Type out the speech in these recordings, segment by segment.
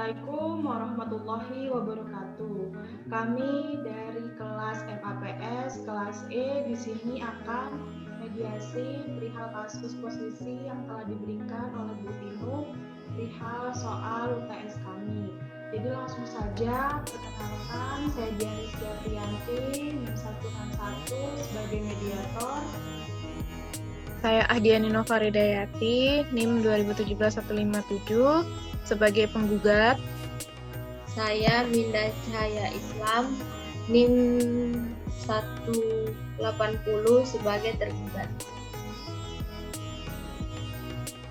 Assalamualaikum warahmatullahi wabarakatuh. Kami dari kelas MAPS kelas E di sini akan mediasi perihal kasus posisi yang telah diberikan oleh Bu Tinu perihal soal UTS kami. Jadi langsung saja perkenalkan, saya Dian Rizky Aprianti, NIM 161 sebagai mediator. Saya Ahdiani Nova Ridayati, NIM 2017-157 sebagai penggugat. Saya Minda Cahaya Islam, NIM 180 sebagai tergugat.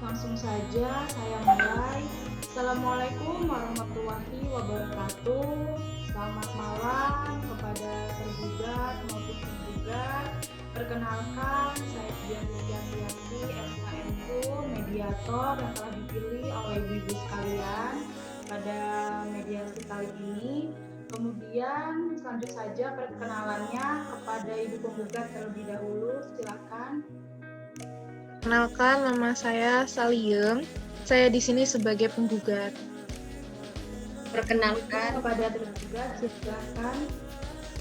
Langsung saja saya mulai. Assalamualaikum warahmatullahi wabarakatuh. Selamat malam kepada tergugat maupun penggugat. Perkenalkan, saya Dian Rizky Aprianti, SKMU, mediator yang telah dipilih oleh ibu-ibu sekalian pada mediasi kali ini. Kemudian selanjut saja perkenalannya kepada ibu penggugat terlebih dahulu. Silakan. Perkenalkan, nama saya Saliem. Saya di sini sebagai penggugat. Perkenalkan, Kepada tergugat, silakan.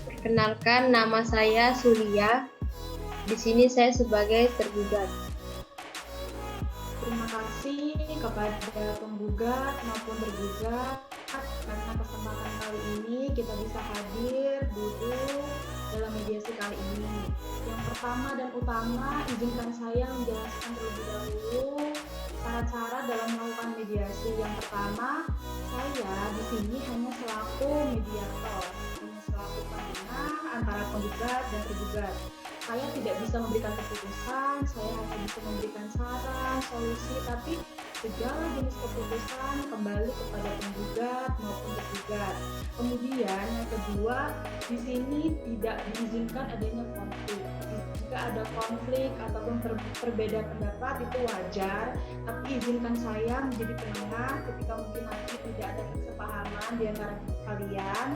Perkenalkan, nama saya Surya. Di sini saya sebagai tergugat. Terima kasih kepada penggugat maupun tergugat karena kesempatan kali ini kita bisa hadir duduk dalam mediasi kali ini. Yang pertama dan utama, izinkan saya menjelaskan terlebih dahulu syarat-syarat dalam melakukan mediasi. Yang pertama, saya di sini hanya selaku mediator, hanya selaku penengah antara penggugat dan tergugat. Saya tidak bisa memberikan keputusan, saya hanya bisa memberikan saran, solusi, tapi segala jenis keputusan kembali kepada penggugat maupun tergugat. Kemudian yang kedua, di sini tidak diizinkan adanya konflik. Jika ada konflik ataupun berbeda pendapat itu wajar, tapi izinkan saya menjadi penengah ketika mungkin nanti tidak ada kesepahaman di antara kalian.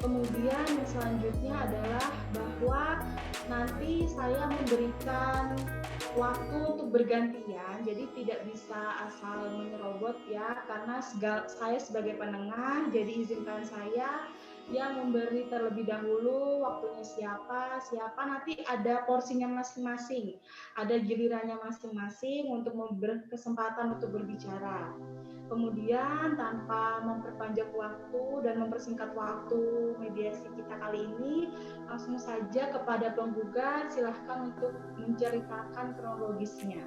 Kemudian yang selanjutnya adalah bahwa nanti saya memberikan waktu untuk bergantian, jadi tidak bisa asal menyerobot ya, karena saya sebagai penengah, jadi izinkan saya yang memberi terlebih dahulu waktunya siapa nanti ada porsinya masing-masing, ada gilirannya masing-masing untuk memberi kesempatan untuk berbicara. Kemudian tanpa memperpanjang waktu dan mempersingkat waktu mediasi kita kali ini, langsung saja kepada penggugat, silahkan untuk menceritakan kronologisnya.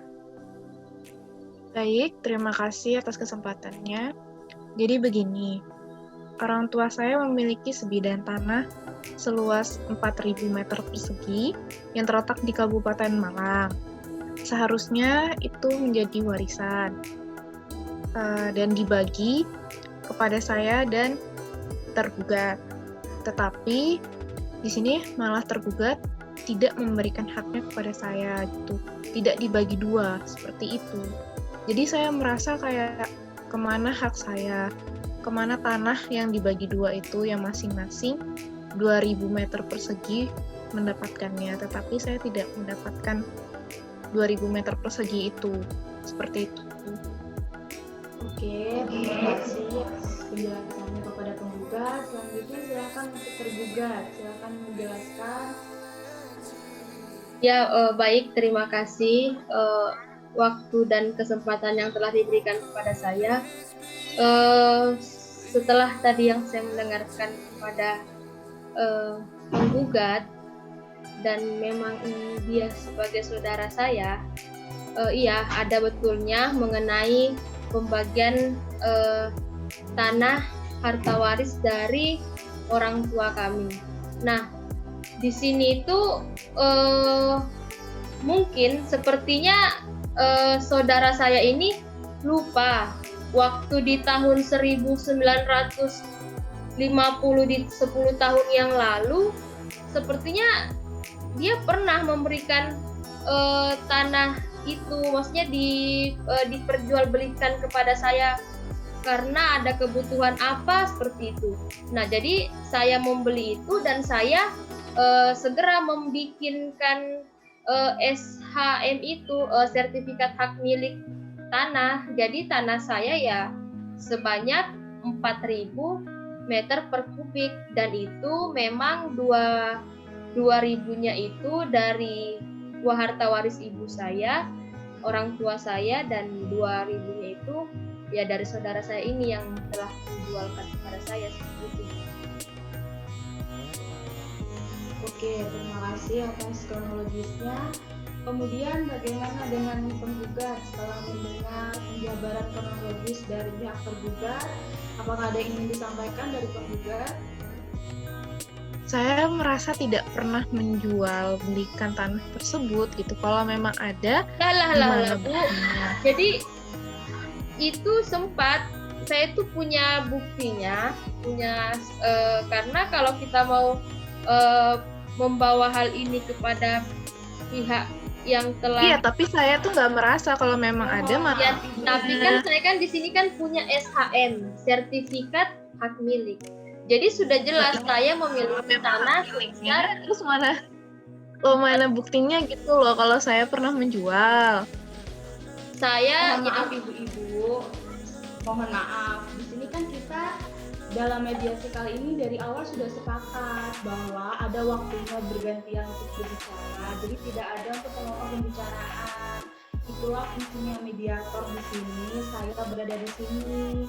Baik, terima kasih atas kesempatannya. Jadi begini, orang tua saya memiliki sebidang tanah seluas 4.000 meter persegi yang terletak di Kabupaten Malang. Seharusnya itu menjadi warisan dan dibagi kepada saya dan tergugat. Tetapi di sini malah tergugat tidak memberikan haknya kepada saya gitu. Tidak dibagi dua seperti itu. Jadi saya merasa kayak kemana hak saya, kemana tanah yang dibagi dua itu yang masing-masing 2.000 meter persegi mendapatkannya, tetapi saya tidak mendapatkan 2.000 meter persegi itu. Seperti itu. Oke, terima kasih penjelasannya kepada penggugat. Selanjutnya silakan untuk tergugat, silakan menjelaskan. Ya, baik, terima kasih waktu dan kesempatan yang telah diberikan kepada saya. Setelah tadi yang saya mendengarkan kepada penggugat dan memang dia sebagai saudara saya, iya ada betulnya mengenai pembagian tanah harta waris dari orang tua kami. Nah, di sini itu mungkin sepertinya saudara saya ini lupa waktu di tahun 1950 di 10 tahun yang lalu, sepertinya dia pernah memberikan tanah itu, maksudnya diperjualbelikan kepada saya karena ada kebutuhan apa seperti itu. Nah, jadi saya membeli itu dan saya segera membikinkan SHM itu, sertifikat hak milik tanah. Jadi tanah saya ya sebanyak 4.000 meter per kubik, dan itu memang 2.000-nya itu dari harta waris ibu saya, orang tua saya, dan 2.000-nya itu ya dari saudara saya ini yang telah menjualkan kepada saya seperti itu. Oke, terima kasih atas kronologisnya. Kemudian bagaimana dengan penggugat setelah mendengar penjabaran kronologis dari pihak tergugat? Apakah ada yang ingin disampaikan dari penggugat? Saya merasa tidak pernah menjual belikan tanah tersebut gitu. Kalau memang ada, gimana Bu. buktinya? Jadi itu sempat saya tuh punya buktinya, karena kalau kita mau membawa hal ini kepada pihak yang telah Iya, tapi saya tuh nggak merasa kalau memang ada malah. ya, tapi kan saya kan di sini kan punya SHM, sertifikat hak milik. Jadi sudah jelas saya memiliki tanah sebesar Terus mana buktinya gitu loh kalau saya pernah menjual. saya Mohon maaf ibu-ibu, mohon maaf. Di sini kan kita dalam mediasi kali ini dari awal sudah sepakat bahwa ada waktunya bergantian untuk berbicara, jadi tidak ada untuk memotong pembicaraan. Itulah fungsinya mediator di sini. Saya berada di sini.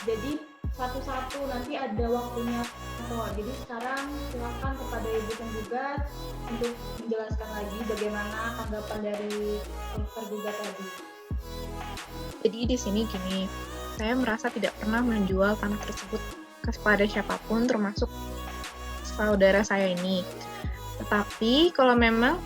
Jadi satu-satu nanti ada waktunya kok. Jadi sekarang silakan kepada ibu penggugat untuk menjelaskan lagi bagaimana tanggapan dari tergugat tadi. Jadi di sini gini, saya merasa tidak pernah menjual tanah tersebut kepada siapapun, termasuk saudara saya ini. Tetapi kalau memang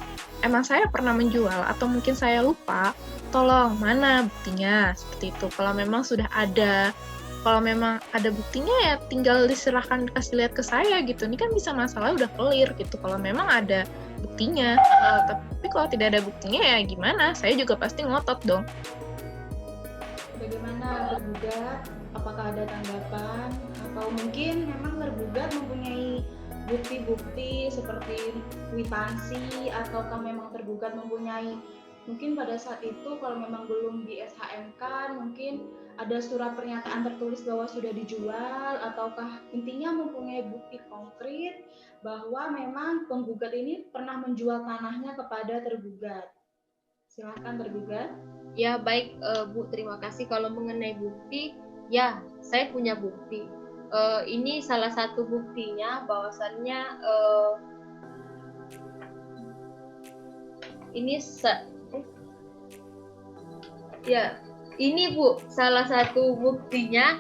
saya pernah menjual atau mungkin saya lupa, tolong mana buktinya seperti itu. Kalau memang sudah ada, kalau memang ada buktinya ya tinggal diserahkan, kasih lihat ke saya gitu. Ini kan bisa masalah udah clear gitu. Kalau memang ada buktinya, tapi kalau tidak ada buktinya ya gimana? Saya juga pasti ngotot dong. Bagaimana tergugat? Apakah ada tanggapan? Atau mungkin memang tergugat mempunyai bukti-bukti seperti kwitansi, ataukah memang tergugat mempunyai, mungkin pada saat itu kalau memang belum di SHM-kan, mungkin ada surat pernyataan tertulis bahwa sudah dijual, ataukah intinya mempunyai bukti konkret bahwa memang penggugat ini pernah menjual tanahnya kepada tergugat. Silakan tergugat. Ya baik Bu, terima kasih. Kalau mengenai bukti, ya saya punya bukti. Ini salah satu buktinya bahwasannya ini Bu, salah satu buktinya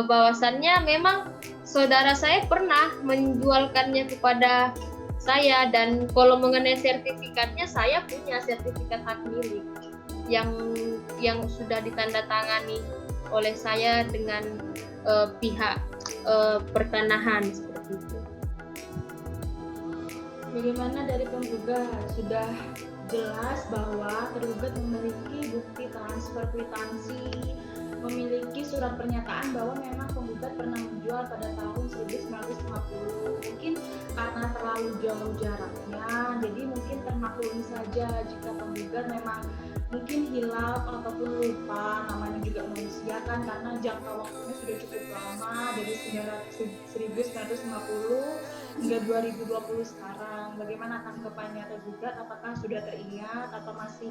bahwasannya memang saudara saya pernah menjualkannya kepada saya, dan kalau mengenai sertifikatnya, saya punya sertifikat hak milik yang sudah ditandatangani oleh saya dengan pihak pertanahan seperti itu. Bagaimana dari penggugat? Sudah jelas bahwa tergugat memiliki bukti transfer kwitansi, memiliki surat pernyataan bahwa memang penggugat pernah menjual pada tahun 1950. Mungkin karena terlalu jauh jaraknya, jadi mungkin termaklumi saja jika penggugat memang mungkin hilaf ataupun lupa, namanya juga manusia kan, karena jangka waktunya sudah cukup lama dari 1950 hingga 2020 sekarang. Bagaimana tanggapannya tergugat? Apakah sudah teringat atau masih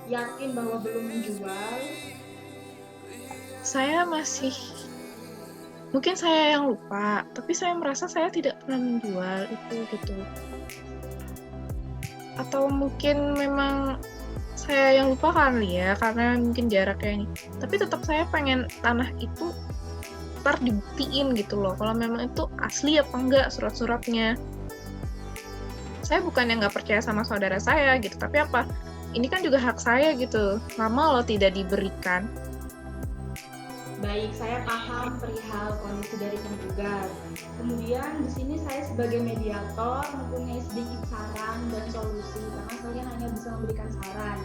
yakin bahwa belum menjual? Saya masih, mungkin saya yang lupa, tapi saya merasa saya tidak pernah menjual itu gitu. Atau mungkin memang saya yang lupa kali ya, karena mungkin jaraknya ini. Tapi tetap saya pengen tanah itu ntar dibuktiin gitu loh, kalau memang itu asli apa enggak surat-suratnya. Saya bukan yang nggak percaya sama saudara saya gitu, tapi apa, ini kan juga hak saya gitu, lama loh tidak diberikan. Baik, saya paham perihal kondisi dari penggugat. Kemudian di sini saya sebagai mediator mempunyai sedikit saran dan solusi, karena kalian hanya bisa memberikan saran.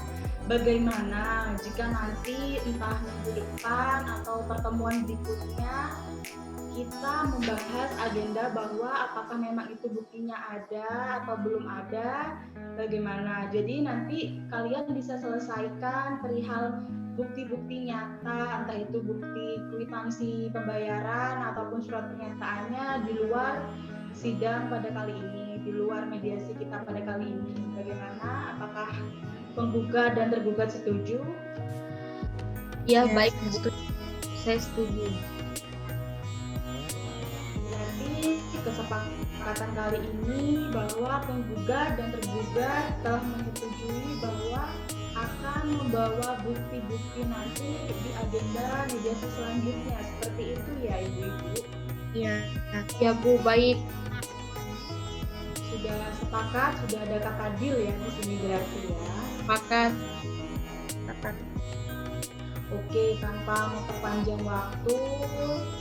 bagaimana jika nanti entah minggu depan atau pertemuan berikutnya kita membahas agenda bahwa apakah memang itu buktinya ada atau belum ada, bagaimana. Jadi nanti kalian bisa selesaikan perihal bukti-bukti nyata, entah itu bukti kwitansi pembayaran ataupun surat pernyataannya di luar sidang pada kali ini, di luar mediasi kita pada kali ini. Bagaimana? Apakah penggugat dan tergugat setuju? Ya, Ya, baik, saya Bu. Saya setuju. Berarti kesepakatan kali ini bahwa penggugat dan tergugat telah menyetujui bahwa akan membawa bukti-bukti nanti di agenda mediasi selanjutnya. Seperti itu ya Ibu-Ibu. ya, Ya, Bu, baik. Sudah sepakat, sudah ada kata deal ya di sini berarti ya. Sepakat. akan. Oke, tanpa memperpanjang waktu,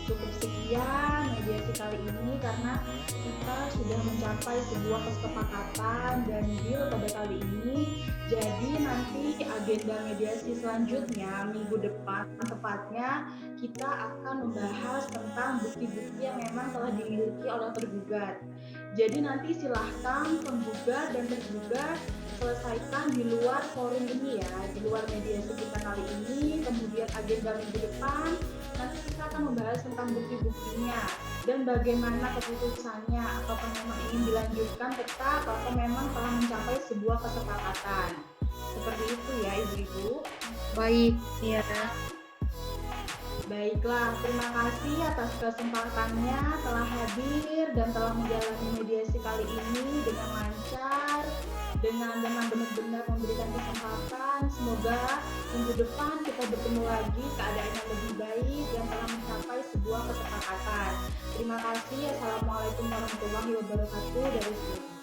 cukup sekian mediasi kali ini karena kita sudah mencapai sebuah kesepakatan dan deal pada kali ini. Jadi nanti agenda mediasi selanjutnya minggu depan tepatnya kita akan membahas tentang bukti-bukti yang memang telah dimiliki oleh tergugat. Jadi nanti silahkan penggugat dan tergugat selesaikan di luar forum ini ya, di luar mediasi kita kali ini. Kemudian agenda minggu depan nanti kita akan membahas tentang bukti-buktinya dan bagaimana keputusannya, apakah memang ingin dilanjutkan tetap atau memang telah mencapai sebuah kesepakatan. Seperti itu ya Ibu-Ibu. Baik. Ya, Baiklah, terima kasih atas kesempatannya telah hadir dan telah menjalani mediasi kali ini dengan lancar, dengan benar-benar memberikan kesempatan. Semoga minggu depan kita bertemu lagi keadaan yang lebih baik yang telah mencapai sebuah kesepakatan. Terima kasih. Assalamualaikum warahmatullahi wabarakatuh dari sini.